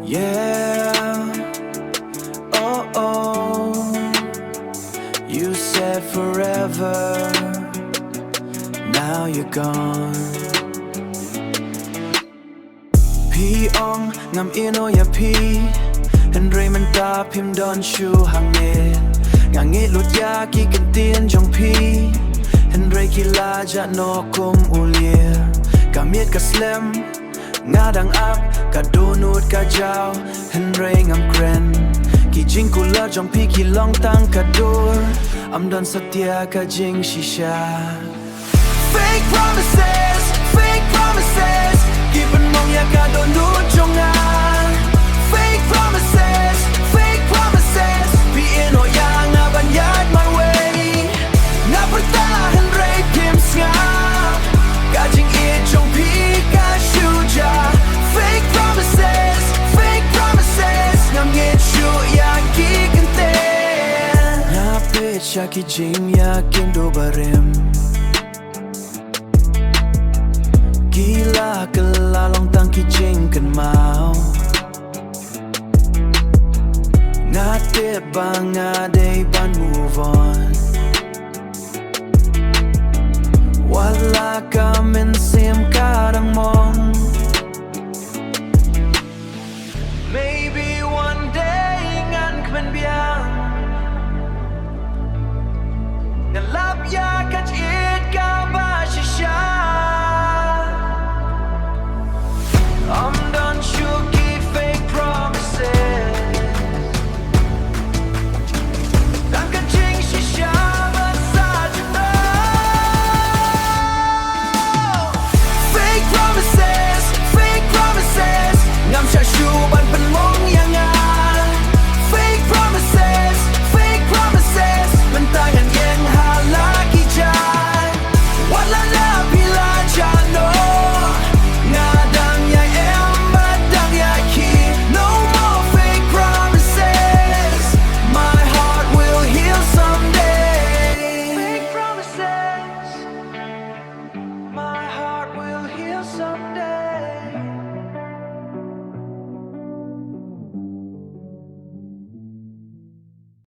Yeah, oh oh, you said forever, now you're gone. พี่อ่องงำอินโอยาพี่เห็นไรมันตาพิมพ์ดอนชูห่างเงนงางเงลุดยากีกันเตียนจงพี่เห็นไรกีฬาจะนอคุมอุเลียกะเมียดกะสเลมงาดังอับกะดูนูดกะเจ้าเห็นไรงำเกรนกีจิงกุลาจงพี่กีลองตั้งกะดูอำดอนสัตยากะจิงชิชา Fake promises Fake promises กีบันมองอยากกะโดนนูดจงงา Fake promises Fake promises พี่เอ็นโอยางาบัญญัติ my way งาพัตตาเห็นไรพิมพ์สงากะจิงอีจงพี่กะชูจา Fake promises Fake promises งามเงชูอยากกีกันเตงาเปิดชากิจิงอยากกินดูบาริมกีฬากะลาลองตั้งกิจิงกันมางาเต็บบางงาได้บัน move on วัลลากามินเสียมกาดังมอ